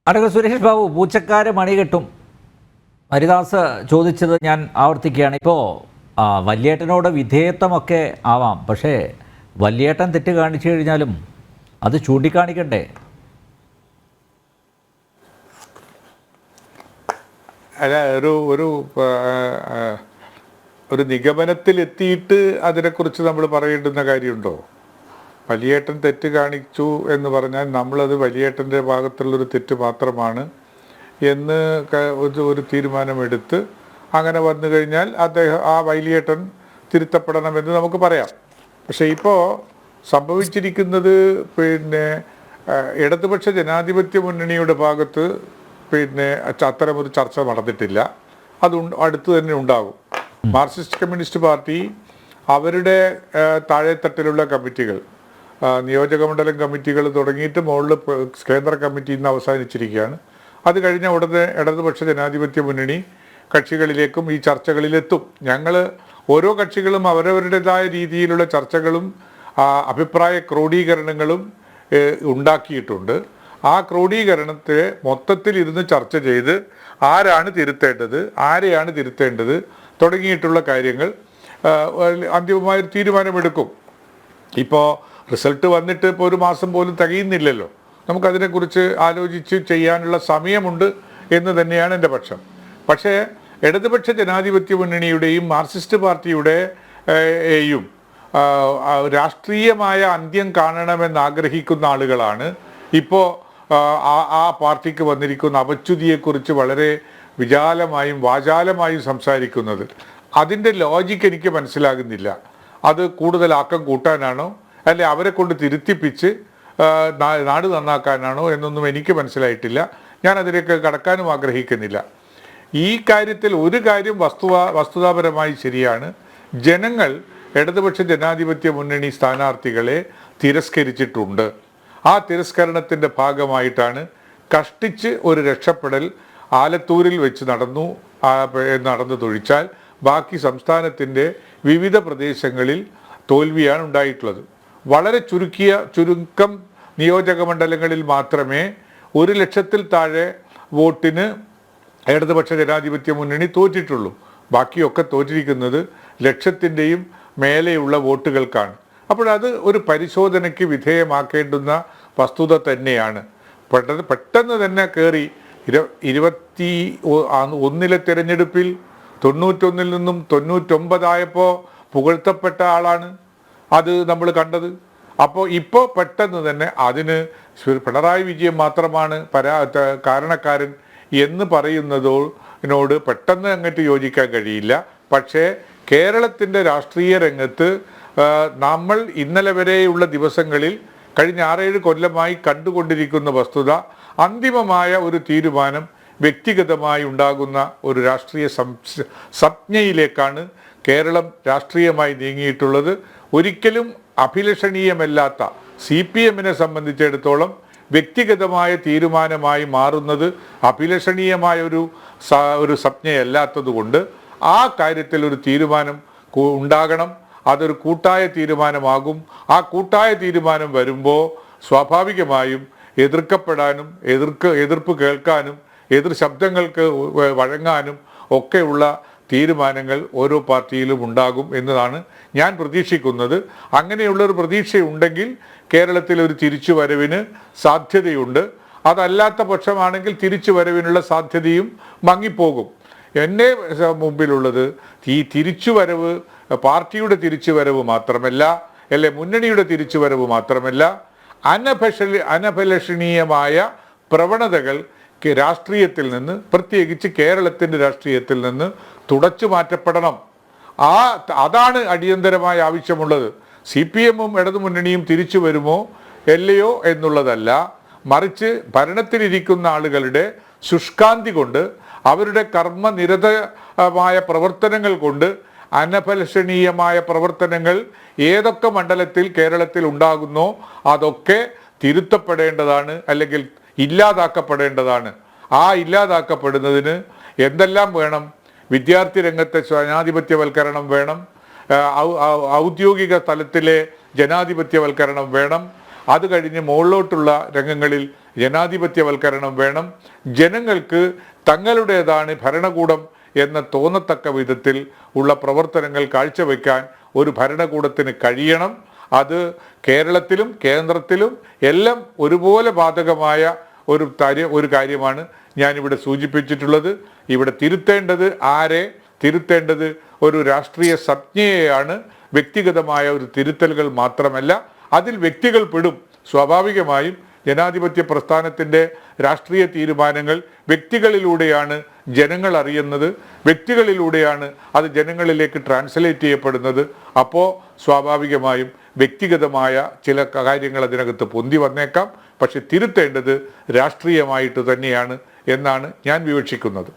അടക സുരേഷ് ബാബു, പൂച്ചക്കാര് മണി കെട്ടും. ഹരിദാസ് ചോദിച്ചത് ഞാൻ ആവർത്തിക്കുകയാണ്. ഇപ്പോൾ വല്യേട്ടനോട് വിധേയത്വമൊക്കെ ആവാം, പക്ഷേ വല്യേട്ടൻ തെറ്റ് കാണിച്ചു കഴിഞ്ഞാലും അത് ചൂണ്ടിക്കാണിക്കണ്ടേ? അല്ല, ഒരു ഒരു നിഗമനത്തിലെത്തിയിട്ട് അതിനെക്കുറിച്ച് നമ്മൾ പറയേണ്ടുന്ന കാര്യമുണ്ടോ? വലിയേട്ടൻ തെറ്റ് കാണിച്ചു എന്ന് പറഞ്ഞാൽ നമ്മളത് വലിയേട്ടൻ്റെ ഭാഗത്തുള്ളൊരു തെറ്റ് മാത്രമാണ് എന്ന് ഒരു തീരുമാനമെടുത്ത് അങ്ങനെ വന്നു കഴിഞ്ഞാൽ ആ വലിയേട്ടൻ തിരുത്തപ്പെടണമെന്ന് നമുക്ക് പറയാം. പക്ഷേ ഇപ്പോൾ സംഭവിച്ചിരിക്കുന്നത് ഇടതുപക്ഷ ജനാധിപത്യ മുന്നണിയുടെ ഭാഗത്ത് അത്തരമൊരു ചർച്ച നടന്നിട്ടില്ല. അത് അടുത്ത് തന്നെ ഉണ്ടാകും. മാർക്സിസ്റ്റ് കമ്മ്യൂണിസ്റ്റ് പാർട്ടി അവരുടെ താഴെത്തട്ടിലുള്ള കമ്മിറ്റികൾ, നിയോജകമണ്ഡലം കമ്മിറ്റികൾ തുടങ്ങിയിട്ട് മുകളിൽ കേന്ദ്ര കമ്മിറ്റി ഇന്ന് അവസാനിച്ചിരിക്കുകയാണ്. അത് കഴിഞ്ഞ ഉടനെ ഇടതുപക്ഷ ജനാധിപത്യ മുന്നണി കക്ഷികളിലേക്കും ഈ ചർച്ചകളിലെത്തും. ഞങ്ങൾ ഓരോ കക്ഷികളും അവരവരുടേതായ രീതിയിലുള്ള ചർച്ചകളും അഭിപ്രായ ക്രോഡീകരണങ്ങളും ഉണ്ടാക്കിയിട്ടുണ്ട്. ആ ക്രോഡീകരണത്തെ മൊത്തത്തിൽ ഇരുന്ന് ചർച്ച ചെയ്ത് ആരാണ് തിരുത്തേണ്ടത്, ആരെയാണ് തിരുത്തേണ്ടത് തുടങ്ങിയിട്ടുള്ള കാര്യങ്ങൾ അന്തിമമായൊരു തീരുമാനമെടുക്കും. ഇപ്പോൾ റിസൾട്ട് വന്നിട്ട് ഇപ്പോൾ ഒരു മാസം പോലും തികയുന്നില്ലല്ലോ. നമുക്കതിനെക്കുറിച്ച് ആലോചിച്ച് ചെയ്യാനുള്ള സമയമുണ്ട് എന്ന് തന്നെയാണ് എൻ്റെ പക്ഷം. പക്ഷേ ഇടതുപക്ഷ ജനാധിപത്യ മുന്നണിയുടെയും മാർക്സിസ്റ്റ് പാർട്ടിയുടെയും രാഷ്ട്രീയമായ അന്ത്യം കാണണമെന്ന് ആഗ്രഹിക്കുന്ന ആളുകളാണ് ഇപ്പോൾ ആ പാർട്ടിക്ക് വന്നിരിക്കുന്ന അപച്യുതിയെക്കുറിച്ച് വളരെ വിശാലമായും വാചാലമായും സംസാരിക്കുന്നത്. അതിൻ്റെ ലോജിക്ക് എനിക്ക് മനസ്സിലാകുന്നില്ല. അത് കൂടുതൽ ആക്കം കൂട്ടാനാണോ, അല്ലെ അവരെ കൊണ്ട് തിരുത്തിപ്പിച്ച് നാട് നന്നാക്കാനാണോ എന്നൊന്നും എനിക്ക് മനസ്സിലായിട്ടില്ല. ഞാൻ അതിലേക്ക് കടക്കാനും ആഗ്രഹിക്കുന്നില്ല. ഈ കാര്യത്തിൽ ഒരു കാര്യം വസ്തുതാപരമായി ശരിയാണ്. ജനങ്ങൾ ഇടതുപക്ഷ ജനാധിപത്യ മുന്നണി സ്ഥാനാർത്ഥികളെ തിരസ്കരിച്ചിട്ടുണ്ട്. ആ തിരസ്കരണത്തിൻ്റെ ഭാഗമായിട്ടാണ് കഷ്ടിച്ച് ഒരു രക്ഷപ്പെടൽ ആലത്തൂരിൽ വെച്ച് നടന്നു തൊഴിച്ചാൽ ബാക്കി സംസ്ഥാനത്തിൻ്റെ വിവിധ പ്രദേശങ്ങളിൽ തോൽവിയാണ് ഉണ്ടായിട്ടുള്ളത്. വളരെ ചുരുക്കം നിയോജക മണ്ഡലങ്ങളിൽ മാത്രമേ 1,00,000-ൽ താഴെ വോട്ടിന് ഇടതുപക്ഷ ജനാധിപത്യ മുന്നണി തോറ്റിട്ടുള്ളൂ. ബാക്കിയൊക്കെ തോറ്റിരിക്കുന്നത് ലക്ഷത്തിൻ്റെയും മേലെയുള്ള വോട്ടുകൾക്കാണ്. അപ്പോഴത് ഒരു പരിശോധനയ്ക്ക് വിധേയമാക്കേണ്ടുന്ന വസ്തുത തന്നെയാണ്. പെട്ടെന്ന് തന്നെ കയറി 21 തിരഞ്ഞെടുപ്പിൽ 91-ൽ നിന്നും 99 പുകഴ്ത്തപ്പെട്ട ആളാണ് അത് നമ്മൾ കണ്ടത്. അപ്പോൾ ഇപ്പോൾ പെട്ടെന്ന് തന്നെ അതിന് പിണറായി വിജയൻ മാത്രമാണ് കാരണക്കാരൻ എന്ന് പറയുന്നതിനോട് പെട്ടെന്ന് അങ്ങോട്ട് യോജിക്കാൻ കഴിയില്ല. പക്ഷേ കേരളത്തിൻ്റെ രാഷ്ട്രീയ രംഗത്ത് നമ്മൾ ഇന്നലെ വരെയുള്ള ദിവസങ്ങളിൽ കഴിഞ്ഞ 6-7 കൊല്ലമായി കണ്ടുകൊണ്ടിരിക്കുന്ന വസ്തുത, അന്തിമമായ ഒരു തീരുമാനം വ്യക്തിഗതമായി ഉണ്ടാകുന്ന ഒരു രാഷ്ട്രീയ സംജ്ഞയിലേക്കാണ് കേരളം രാഷ്ട്രീയമായി നീങ്ങിയിട്ടുള്ളത്. ഒരിക്കലും അഭിലഷണീയമല്ലാത്ത CPM-നെ സംബന്ധിച്ചിടത്തോളം വ്യക്തിഗതമായ തീരുമാനമായി മാറുന്നത് അഭിലഷണീയമായ ഒരു സംജ്ഞയല്ലാത്തത് കൊണ്ട് ആ കാര്യത്തിൽ ഒരു തീരുമാനം ഉണ്ടാകണം. അതൊരു കൂട്ടായ തീരുമാനമാകും. ആ കൂട്ടായ തീരുമാനം വരുമ്പോൾ സ്വാഭാവികമായും എതിർക്കപ്പെടാനും എതിർപ്പ് കേൾക്കാനും എതിർ ശബ്ദങ്ങൾക്ക് വഴങ്ങാനും ഒക്കെയുള്ള തീരുമാനങ്ങൾ ഓരോ പാർട്ടിയിലും ഉണ്ടാകും എന്നതാണ് ഞാൻ പ്രതീക്ഷിക്കുന്നത്. അങ്ങനെയുള്ളൊരു പ്രതീക്ഷയുണ്ടെങ്കിൽ കേരളത്തിൽ ഒരു തിരിച്ചുവരവിന് സാധ്യതയുണ്ട്. അതല്ലാത്ത പക്ഷമാണെങ്കിൽ തിരിച്ചുവരവിനുള്ള സാധ്യതയും മങ്ങിപ്പോകും. എൻ്റെ മുമ്പിലുള്ളത് ഈ തിരിച്ചുവരവ് പാർട്ടിയുടെ തിരിച്ചുവരവ് മാത്രമല്ല, അല്ലെ മുന്നണിയുടെ തിരിച്ചുവരവ് മാത്രമല്ല, അനഭിലഷണീയമായ പ്രവണതകൾ രാഷ്ട്രീയത്തിൽ നിന്ന്, പ്രത്യേകിച്ച് കേരളത്തിൻ്റെ രാഷ്ട്രീയത്തിൽ നിന്ന് തുടച്ചു മാറ്റപ്പെടണം. അതാണ് അടിയന്തരമായ ആവശ്യമുള്ളത്. CPM-ഉം ഇടതുമുന്നണിയും തിരിച്ചു വരുമോ അല്ലയോ എന്നുള്ളതല്ല, മറിച്ച് ഭരണത്തിലിരിക്കുന്ന ആളുകളുടെ ശുഷ്കാന്തി കൊണ്ട്, അവരുടെ കർമ്മനിരതമായ പ്രവർത്തനങ്ങൾ കൊണ്ട്, അനഭിലഷണീയമായ പ്രവർത്തനങ്ങൾ ഏതൊക്കെ മണ്ഡലത്തിൽ കേരളത്തിൽ ഉണ്ടാകുന്നോ അതൊക്കെ തിരുത്തപ്പെടേണ്ടതാണ്, അല്ലെങ്കിൽ ഇല്ലാതാക്കപ്പെടേണ്ടതാണ്. ആ ഇല്ലാതാക്കപ്പെടുന്നതിന് എന്തെല്ലാം വേണം? വിദ്യാർത്ഥി രംഗത്തെ ജനാധിപത്യവൽക്കരണം വേണം, ഔദ്യോഗിക തലത്തിലെ ജനാധിപത്യവൽക്കരണം വേണം, അത് കഴിഞ്ഞ് മുകളിലോട്ടുള്ള രംഗങ്ങളിൽ ജനാധിപത്യവൽക്കരണം വേണം. ജനങ്ങൾക്ക് തങ്ങളുടേതാണ് ഭരണകൂടം എന്ന തോന്നത്തക്ക വിധത്തിൽ ഉള്ള പ്രവർത്തനങ്ങൾ കാഴ്ചവെക്കാൻ ഒരു ഭരണകൂടത്തിന് കഴിയണം. അത് കേരളത്തിലും കേന്ദ്രത്തിലും എല്ലാം ഒരുപോലെ ബാധകമായ ഒരു കാര്യമാണ് ഞാനിവിടെ സൂചിപ്പിച്ചിട്ടുള്ളത്. ഇവിടെ തിരുത്തേണ്ടത് ആരെ? തിരുത്തേണ്ടത് ഒരു രാഷ്ട്രീയ സംജ്ഞയെയാണ്. വ്യക്തിഗതമായ ഒരു തിരുത്തലുകൾ മാത്രമല്ല. അതിൽ വ്യക്തികൾ പെടും. സ്വാഭാവികമായും ജനാധിപത്യ പ്രസ്ഥാനത്തിൻ്റെ രാഷ്ട്രീയ തീരുമാനങ്ങൾ വ്യക്തികളിലൂടെയാണ് ജനങ്ങൾ അറിയുന്നത്, വ്യക്തികളിലൂടെയാണ് അത് ജനങ്ങളിലേക്ക് ട്രാൻസ്ലേറ്റ് ചെയ്യപ്പെടുന്നത്. അപ്പോൾ സ്വാഭാവികമായും വ്യക്തിഗതമായ ചില കാര്യങ്ങൾ അതിനകത്ത് പൊന്തി വന്നേക്കാം. പക്ഷെ തിരുത്തേണ്ടത് രാഷ്ട്രീയമായിട്ട് തന്നെയാണ് എന്നാണ് ഞാൻ വിവക്ഷിക്കുന്നത്.